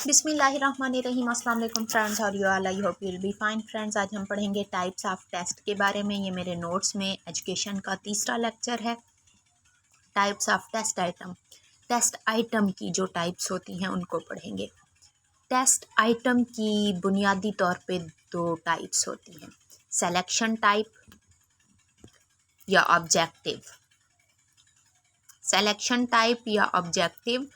बिस्मिल्लाहिर्रहमानिर्रहीम। अस्सलाम वालेकुम फ्रेंड्स, और you all, I hope you will be fine friends. आज हम पढ़ेंगे टाइप्स ऑफ टेस्ट के बारे में। ये मेरे नोट्स में एजुकेशन का तीसरा लेक्चर है। Types of test item. Test item की जो टाइप्स होती हैं उनको पढ़ेंगे। टेस्ट आइटम की बुनियादी तौर पे दो टाइप्स होती हैं, सिलेक्शन टाइप या ऑब्जेक्टिव। सिलेक्शन टाइप या ऑब्जेक्टिव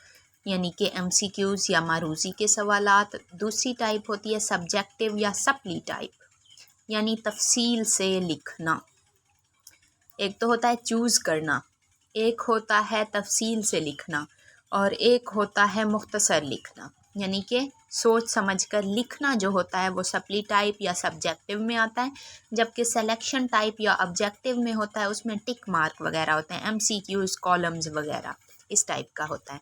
यानी कि MCQs या मारूजी के सवालात। दूसरी टाइप होती है सब्जेक्टिव या सप्ली टाइप, यानी तफसील से लिखना। एक तो होता है चूज़ करना, एक होता है तफसील से लिखना, और एक होता है मुख्तसर लिखना, यानी कि सोच समझ कर लिखना जो होता है वो सप्ली टाइप या सब्जेक्टिव में आता है। जबकि सिलेक्शन टाइप या ऑब्जेक्टिव में होता है, उसमें टिक मार्क वगैरह होते हैं, MCQs, कॉलम्स वगैरह इस टाइप का होता है।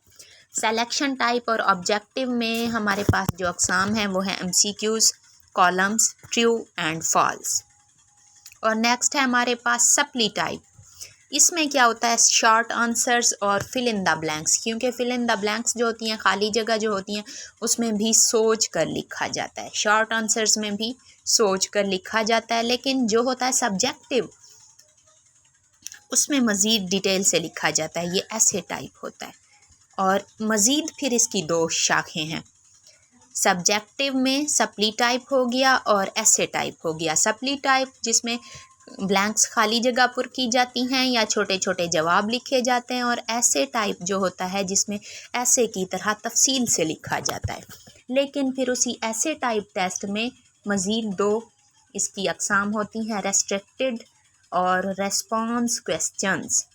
सिलेक्शन टाइप और ऑब्जेक्टिव में हमारे पास जो अक़साम हैं वो है MCQs, columns, true and false. और नेक्स्ट है हमारे पास सप्ली टाइप। इसमें क्या होता है, शॉर्ट आंसर्स और फिल इन द ब्लैंक्स। क्योंकि फिल इन द ब्लैंक्स जो होती हैं, खाली जगह जो होती हैं, उसमें भी सोच कर लिखा जाता है। शॉर्ट आंसर्स में भी सोच कर लिखा जाता है, लेकिन जो होता है सब्जेक्टिव, उसमें मज़ीद डिटेल से लिखा जाता है। ये ऐसे टाइप होता है। और मज़ीद फिर इसकी दो शाखें हैं। सब्जेक्टिव में सप्ली टाइप हो गया और ऐसे टाइप हो गया। सप्ली टाइप जिसमें ब्लैंक्स खाली जगह पर की जाती हैं या छोटे छोटे जवाब लिखे जाते हैं, और ऐसे टाइप जो होता है जिसमें ऐसे की तरह तफसील से लिखा जाता है। लेकिन फिर उसी ऐसे टाइप टेस्ट में मज़ीद दो इसकी अक़साम होती हैं, रेस्ट्रिक्टेड और रेस्पॉन्स क्वेश्चंस।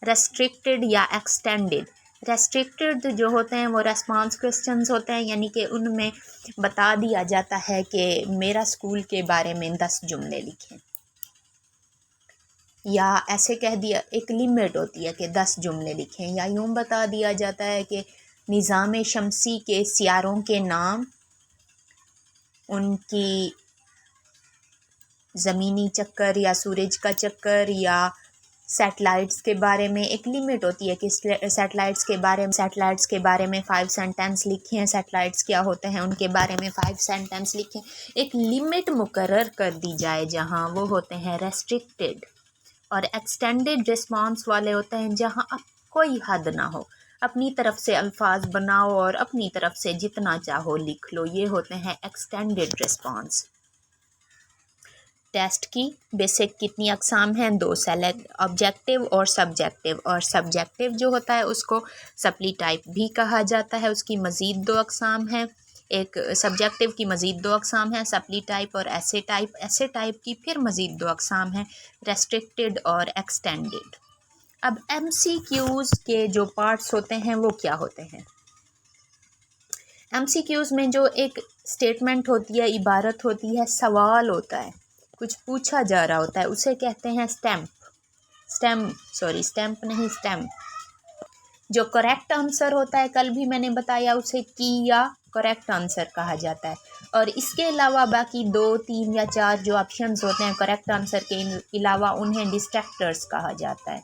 रेस्ट्रिक्टेड या एक्सटेंडेड। रेस्ट्रिक्टेड जो होते हैं वो रेस्पॉन्स क्वेश्चंस होते हैं, यानी कि उनमें बता दिया जाता है कि मेरा स्कूल के बारे में 10 जुमले लिखें, या ऐसे कह दिया, एक लिमिट होती है कि 10 जुमले लिखें, या यूँ बता दिया जाता है कि निज़ाम शमसी के सियारों के नाम, उनकी ज़मीनी चक्कर या सूरज का चक्कर, या सैटेलाइट्स के बारे में एक लिमिट होती है कि सैटेलाइट्स के बारे में 5 सेंटेंस लिखें, सैटेलाइट्स क्या होते हैं उनके बारे में 5 सेंटेंस लिखें। एक लिमिट मुकर्रर कर दी जाए, जहां वो होते हैं रेस्ट्रिक्टेड। और एक्सटेंडेड रिस्पांस वाले होते हैं जहां अब कोई हद ना हो, अपनी तरफ से अल्फाज बनाओ और अपनी तरफ से जितना चाहो लिख लो। ये होते हैं एक्सटेंडेड रिस्पांस। टेस्ट की बेसिक कितनी अक़साम हैं, दो, सेलेक्ट ऑब्जेक्टिव और सब्जेक्टिव। और सब्जेक्टिव जो होता है उसको सप्ली टाइप भी कहा जाता है। उसकी मज़ीद दो अक़साम हैं। एक सब्जेक्टिव की मज़ीद दो अक़साम हैं, सप्ली टाइप और ऐसे टाइप। ऐसे टाइप की फिर मज़ीद दो अक़साम हैं, रेस्ट्रिक्टेड और एक्सटेंडेड। अब MCQs के जो पार्ट्स होते हैं वो क्या होते हैं। MCQs में जो एक स्टेटमेंट होती है, इबारत होती है, सवाल होता है, कुछ पूछा जा रहा होता है, उसे कहते हैं स्टैम्प। जो करेक्ट आंसर होता है, कल भी मैंने बताया, उसे की या करेक्ट आंसर कहा जाता है। और इसके अलावा बाकी 2, 3 या 4 जो ऑप्शंस होते हैं करेक्ट आंसर के अलावा, उन्हें डिस्ट्रैक्टर्स कहा जाता है।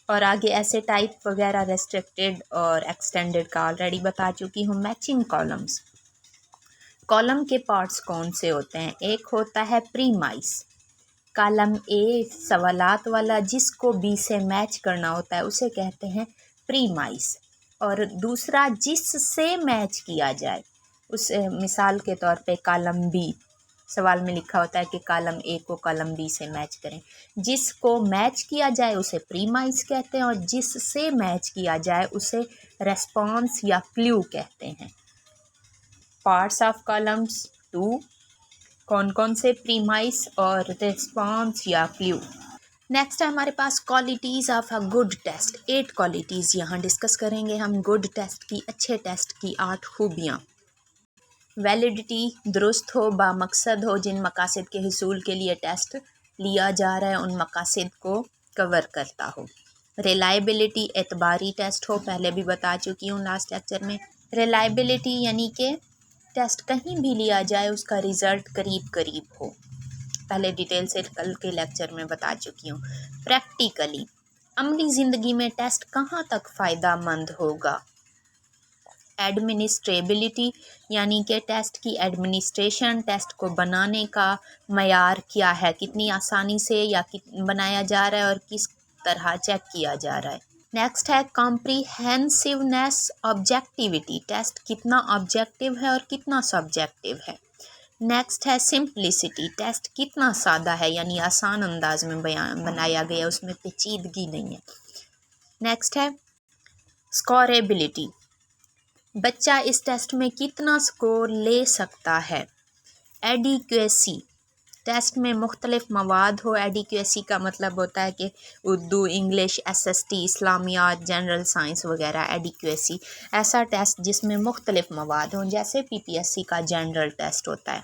और आगे ऐसे टाइप वगैरह, रेस्ट्रिक्टेड और एक्सटेंडेड का ऑलरेडी बता चुकी हूँ। Matching columns. कॉलम के पार्ट्स कौन से होते हैं, एक होता है प्रीमाइस। कॉलम ए सवालात वाला जिसको बी से मैच करना होता है उसे कहते हैं प्रीमाइस। और दूसरा जिससे मैच किया जाए, उस मिसाल के तौर पे कॉलम बी, सवाल में लिखा होता है कि कॉलम ए को कॉलम बी से मैच करें। जिसको मैच किया जाए उसे प्रीमाइस कहते हैं, और जिससे मैच किया जाए उसे रेस्पॉन्स या क्लू कहते हैं। पार्ट्स ऑफ कॉलम्स 2, कौन कौन से, प्रीमाइस और रिस्पॉन्स या क्लू। नेक्स्ट है हमारे पास qualities of a good test. 8 qualities यहाँ डिस्कस करेंगे हम गुड टेस्ट की, अच्छे टेस्ट की 8 खूबियाँ। वैलिडिटी, दुरुस्त हो, बामकसद हो, जिन मकासद के हुसूल के लिए टेस्ट लिया जा रहा है उन मकासद को कवर करता हो। रिलायबिलिटी, एतबारी टेस्ट हो, पहले भी बता चुकी हूँ लास्ट लेक्चर में। रिलायबिलिटी यानी कि टेस्ट कहीं भी लिया जाए उसका रिज़ल्ट करीब करीब हो, पहले डिटेल से कल के लेक्चर में बता चुकी हूँ। प्रैक्टिकली, अमली ज़िंदगी में टेस्ट कहाँ तक फ़ायदा मंद होगा। एडमिनिस्ट्रेबिलिटी यानी कि टेस्ट की एडमिनिस्ट्रेशन, टेस्ट को बनाने का मयार क्या है, कितनी आसानी से या बनाया जा रहा है और किस तरह चेक किया जा रहा है। नेक्स्ट है कॉम्प्रीहेंसिवनेस ऑब्जेक्टिविटी, टेस्ट कितना ऑब्जेक्टिव है और कितना सब्जेक्टिव है। नेक्स्ट है सिंप्लिसिटी, टेस्ट कितना सादा है यानी आसान अंदाज में बनाया गया, उसमें पेचीदगी नहीं है। नेक्स्ट है स्कोरेबिलिटी, बच्चा इस टेस्ट में कितना स्कोर ले सकता है। एडिक्वेसी, टेस्ट में मुख्तलिफ मवाद हो, एडिक्वेसी का मतलब होता है कि उर्दू, इंग्लिश, SST, इस्लामियात, जनरल साइंस वगैरह, एडिक्वेसी ऐसा टेस्ट जिसमें मुख्तलिफ मवाद हों, जैसे PPSC का जनरल टेस्ट होता है।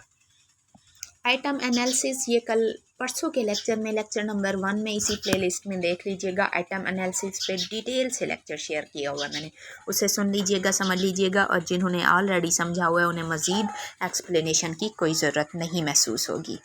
आइटम एनालिसिस, ये कल परसों के लेक्चर में लेक्चर नंबर 1 में इसी प्लेलिस्ट में देख लीजिएगा। आइटम एनालिसिस पे डिटेल से लेक्चर शेयर किया हुआ मैंने, उसे सुन लीजिएगा, समझ लीजिएगा, और जिन्होंने ऑलरेडी समझा हुआ है उन्हें मज़ीद एक्सप्लेनेशन की कोई ज़रूरत नहीं महसूस होगी।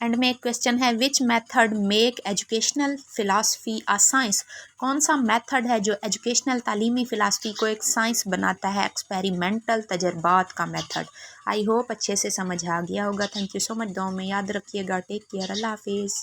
एंड में एक क्वेश्चन है, which method make educational philosophy a science, कौन सा मेथड है जो एजुकेशनल तालीमी फ़िलासफ़ी को एक साइंस बनाता है, एक्सपेरिमेंटल तजर्बात का मेथड। आई होप अच्छे से समझ आ गया होगा। थैंक यू सो मच, दुआ में याद रखिएगा। टेक केयर, अल्लाह हाफिज़।